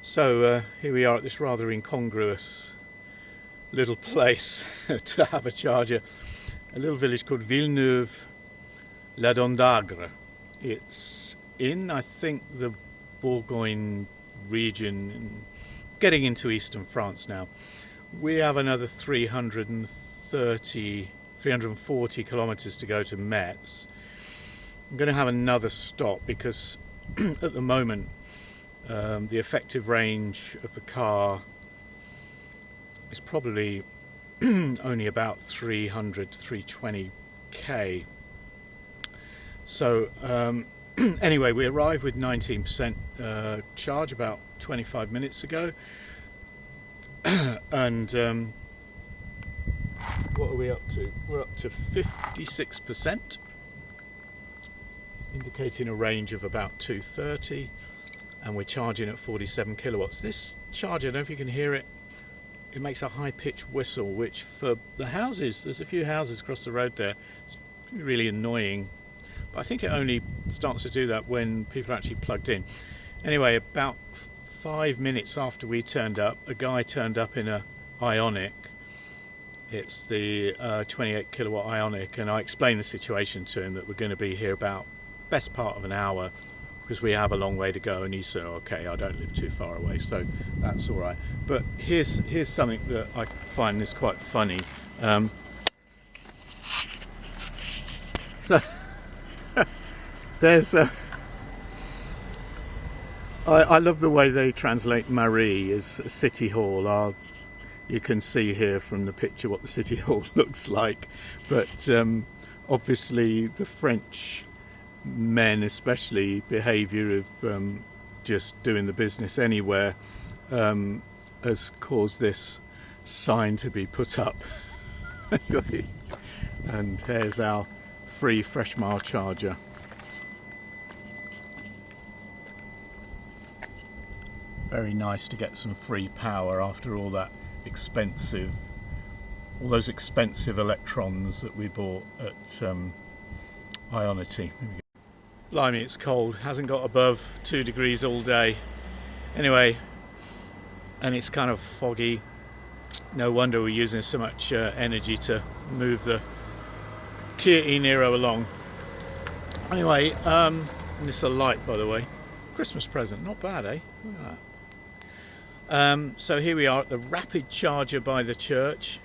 So here we are at this rather incongruous little place to have a charger. A little village called Villeneuve-la-Dondagre. It's in, I think, the Bourgogne region, getting into eastern France now. We have another 340 kilometers to go to Metz. I'm going to have another stop because at the moment the effective range of the car is probably only about 320k. So anyway, we arrived with 19% charge about 25 minutes ago. And what are we up to? We're up to 56%, indicating a range of about 230, and we're charging at 47 kilowatts. This charger, I don't know if you can hear it, it makes a high-pitched whistle, which for the houses, there's a few houses across the road there, it's really annoying. But I think it only starts to do that when people are actually plugged in. Anyway, about 5 minutes after we turned up, a guy turned up in a Ioniq. It's the 28 kilowatt Ioniq, and I explained the situation to him that we're going to be here about best part of an hour because we have a long way to go, and he said, okay, I don't live too far away, so that's all right. But here's something that I find is quite funny. So there's I love the way they translate Marie as a city hall. You can see here from the picture what the city hall looks like, but obviously the French men, especially behaviour of just doing the business anywhere, has caused this sign to be put up. And here's our free fresh mile charger. Very nice to get some free power after all those expensive electrons that we bought at Ionity. Blimey, it's cold. Hasn't got above 2 degrees all day. Anyway, and it's kind of foggy. No wonder we're using so much energy to move the Kia e-Niro along. Anyway, this is a light, by the way. Christmas present, not bad, eh? Look at that. So here we are at the rapid charger by the church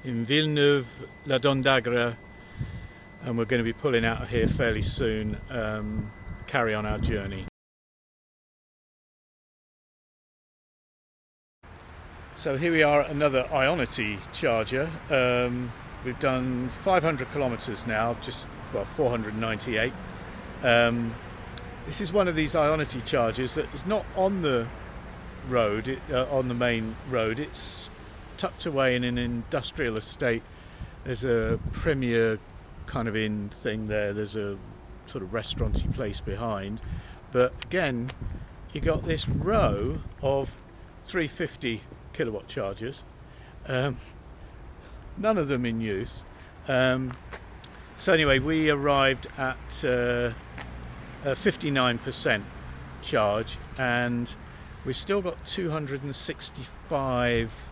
in Villeneuve-la-Dondagre, and we're going to be pulling out of here fairly soon, carry on our journey. So here we are at another Ionity charger. We've done 500 kilometers now, just 498. This is one of these Ionity chargers that is not on the road, on the main road. It's tucked away in an industrial estate. There's a premier kind of inn thing there. There's a sort of restauranty place behind. But again, you got this row of 350 kilowatt chargers. None of them in use. So anyway, we arrived at 59% charge, and we've still got 265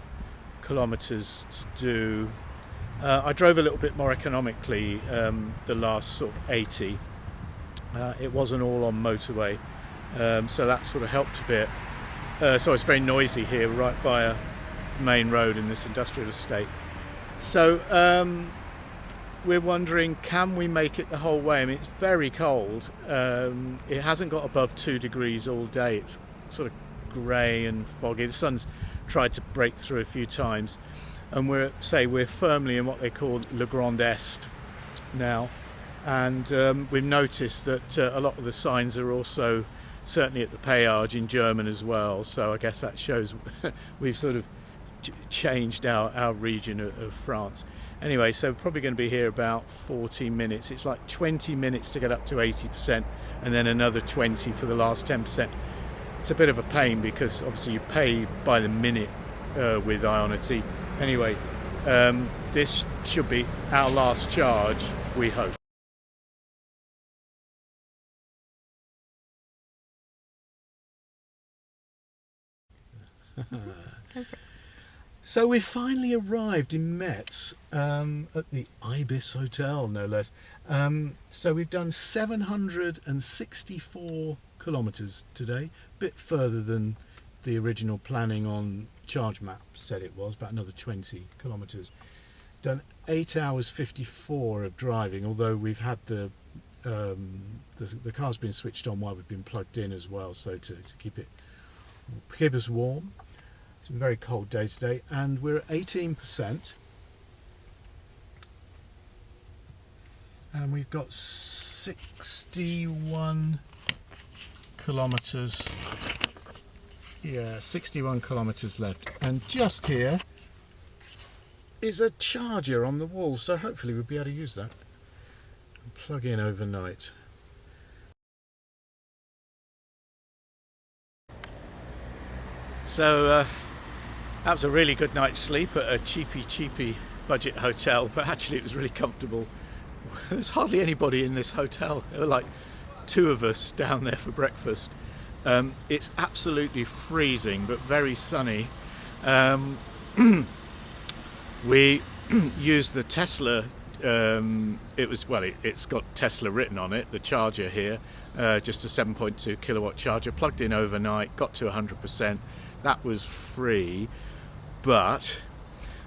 kilometers to do. I drove a little bit more economically the last sort of 80. It wasn't all on motorway, so that sort of helped a bit. So it's very noisy here, right by a main road in this industrial estate. So we're wondering, can we make it the whole way? I mean, it's very cold. It hasn't got above 2 degrees all day. It's sort of grey and foggy. The sun's tried to break through a few times, and we're firmly in what they call Le Grand Est now. And we've noticed that a lot of the signs are also certainly at the péage in German as well. So I guess that shows we've sort of changed our region of France. Anyway, so we're probably going to be here about 40 minutes. It's like 20 minutes to get up to 80%, and then another 20 for the last 10%. It's a bit of a pain because obviously you pay by the minute with Ionity. Anyway, this should be our last charge, we hope. So we finally arrived in Metz at the Ibis Hotel, no less. So we've done 764 kilometres today, a bit further than the original planning on Charge Map said it was, about another 20 kilometres. Done 8 hours 54 of driving, although we've had the car's been switched on while we've been plugged in as well, so to keep us warm. It's been a very cold day today, and we're at 18%, and we've got 61 kilometres. Yeah, 61 kilometres left, and just here is a charger on the wall, so hopefully we'll be able to use that and plug in overnight. So that was a really good night's sleep at a cheapy budget hotel, but actually it was really comfortable. There's hardly anybody in this hotel. There were like 2 of us down there for breakfast. It's absolutely freezing, but very sunny. We used the Tesla. It's got Tesla written on it. The charger here, just a 7.2 kilowatt charger, plugged in overnight, got to 100%. That was free, but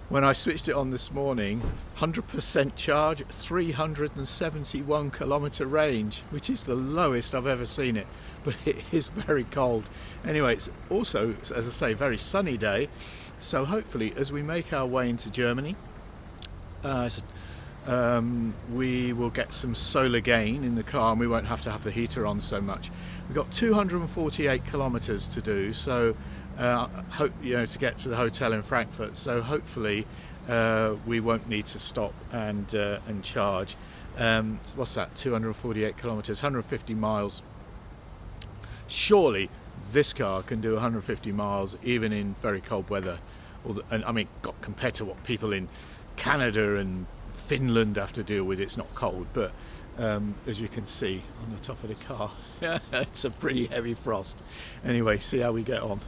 when I switched it on this morning, 100% charge, 371 kilometre range, which is the lowest I've ever seen it, but it is very cold. Anyway, it's also, as I say, very sunny day, so hopefully as we make our way into Germany, we will get some solar gain in the car and we won't have to have the heater on so much. We've got 248 kilometres to do, so hope to get to the hotel in Frankfurt. So hopefully we won't need to stop and charge. What's that? 248 kilometres, 150 miles. Surely this car can do 150 miles even in very cold weather. Compared to what people in Canada and Finland have to deal with, it's not cold, but as you can see on the top of the car, it's a pretty heavy frost. Anyway, see how we get on.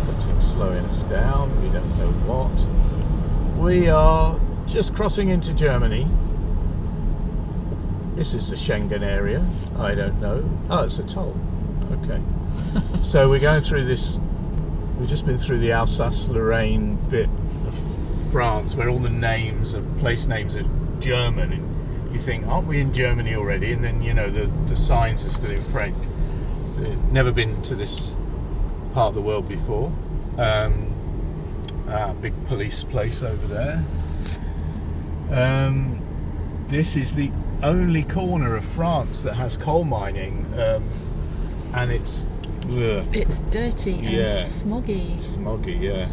Something's slowing us down, we don't know what. We are just crossing into Germany. This is the Schengen area, I don't know. Oh, it's a toll. Okay. So we're going through this, we've just been through the Alsace-Lorraine bit of France where all the place names are German, and you think, aren't we in Germany already? And then, the signs are still in French. So never been to this part of the world before. Big police place over there. This is the only corner of France that has coal mining, and it's dirty and smoggy. Smoggy, yeah.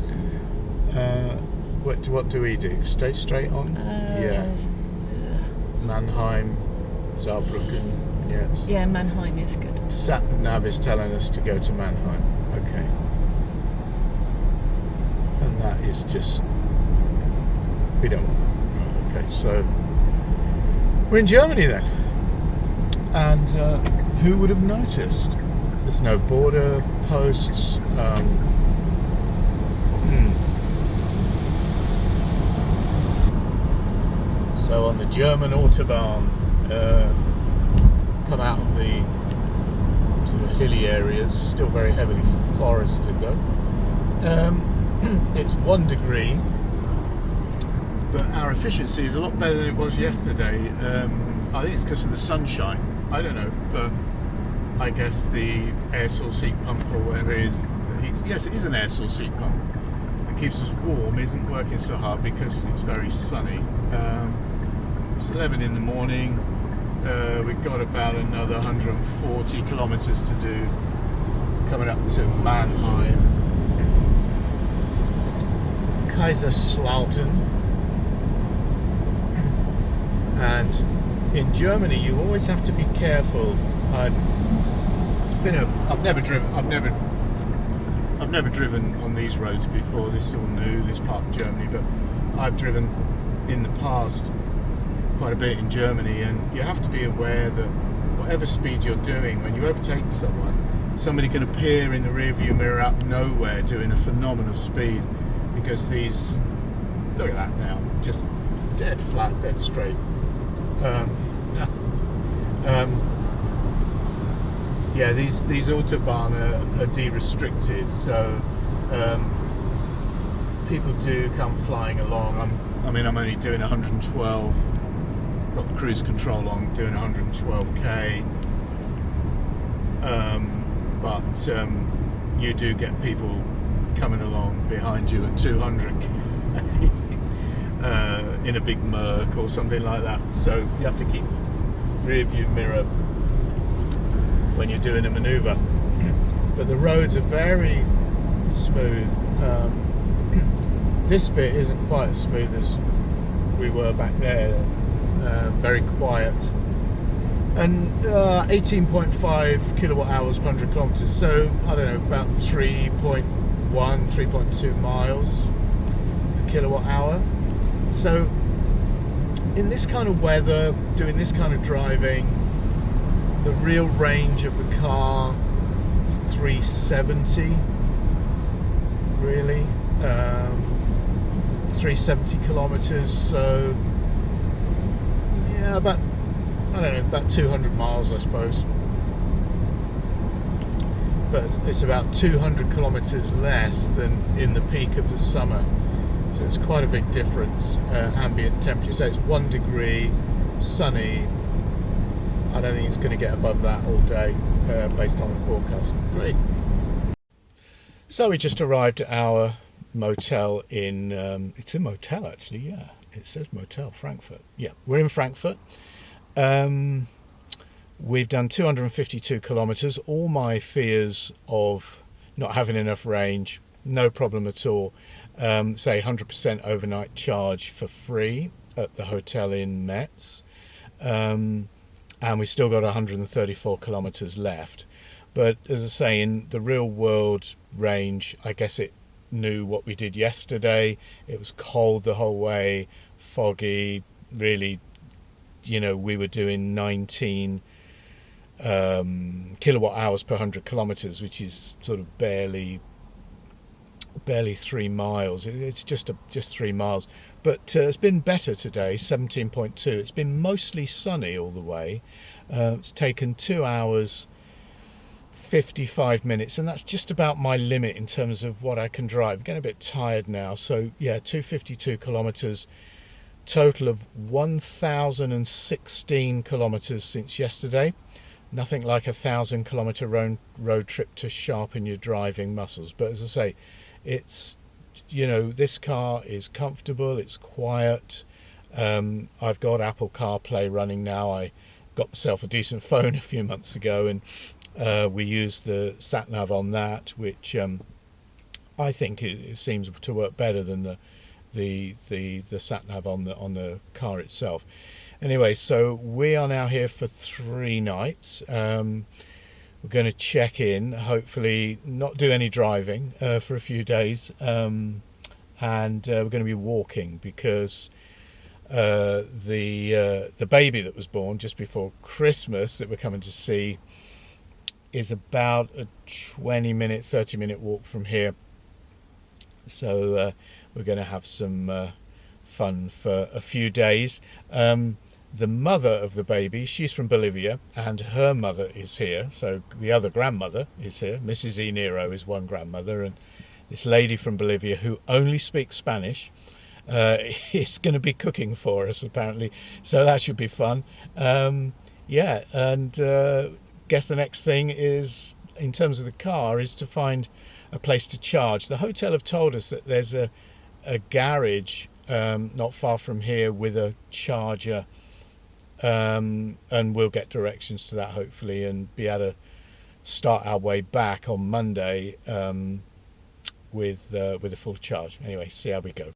What do we do? Stay straight on? Mannheim, Saarbrücken, yes. Yeah, Mannheim is good. Sat nav is telling us to go to Mannheim. Okay. And that is just, we don't want that. Okay, so we're in Germany then. And who would have noticed? There's no border posts. So on the German Autobahn, come out of the sort of hilly areas, still very heavily forested though. It's 1 degree, but our efficiency is a lot better than it was yesterday. I think it's because of the sunshine. I don't know, but I guess the air source heat pump or whatever it is, yes, it is an air source heat pump that keeps us warm, isn't working so hard because it's very sunny. It's 11 in the morning. We've got about another 140 kilometres to do coming up to Mannheim. Kaiserslautern. And in Germany you always have to be careful. I've never driven on these roads before. This is all new, this part of Germany, but I've driven in the past quite a bit in Germany, and you have to be aware that whatever speed you're doing, when you overtake someone, somebody can appear in the rearview mirror out of nowhere doing a phenomenal speed, because these, look at that now, just dead flat, dead straight. Yeah, these autobahn are de-restricted, so people do come flying along. I'm only doing 112, got the cruise control on, doing 112k, but you do get people coming along behind you at 200 in a big Merc or something like that, so you have to keep rear view mirror when you're doing a manoeuvre. But the roads are very smooth. This bit isn't quite as smooth as we were back there. Very quiet, and 18.5 kilowatt hours per 100 kilometers, so I don't know, about 3.2 miles per kilowatt hour. So in this kind of weather, doing this kind of driving, the real range of the car, 370 really, 370 kilometers, so yeah, about, I don't know, about 200 miles I suppose, but it's about 200 kilometers less than in the peak of the summer, so it's quite a big difference. Ambient temperature, so it's 1 degree, sunny. I don't think it's going to get above that all day, based on the forecast. Great. So we just arrived at our motel in, it's a motel actually, yeah. It says Motel Frankfurt. Yeah, we're in Frankfurt. We've done 252 kilometres. All my fears of not having enough range, no problem at all. Say 100% overnight charge for free at the hotel in Metz. And we still got 134 kilometres left. But as I say, in the real world range, I guess it knew what we did yesterday. It was cold the whole way, foggy, really, you know, we were doing 19 kilowatt hours per 100 kilometres, which is sort of barely 3 miles. It's just 3 miles, but it's been better today, 17.2. It's been mostly sunny all the way. It's taken 2 hours 55 minutes, and that's just about my limit in terms of what I can drive. I'm getting a bit tired now, so yeah, 252 kilometres, total of 1,016 kilometres since yesterday. Nothing like 1,000 kilometre road trip to sharpen your driving muscles. But as I say, it's, you know, this car is comfortable, it's quiet. I've got Apple CarPlay running now. I got myself a decent phone a few months ago, and we use the sat nav on that, which I think it seems to work better than the sat nav on the car itself. Anyway, so we are now here for 3 nights. We're going to check in, hopefully not do any driving for a few days, and we're going to be walking because the baby that was born just before Christmas that we're coming to see is about a 20-minute, 30-minute walk from here. So we're going to have some fun for a few days. The mother of the baby, she's from Bolivia, and her mother is here. So the other grandmother is here. Mrs. e-Niro is one grandmother, and this lady from Bolivia who only speaks Spanish is going to be cooking for us, apparently. So that should be fun. Yeah, and guess the next thing is, in terms of the car, is to find a place to charge. The hotel have told us that there's a garage not far from here with a charger, and we'll get directions to that hopefully and be able to start our way back on Monday with a full charge. Anyway, see how we go.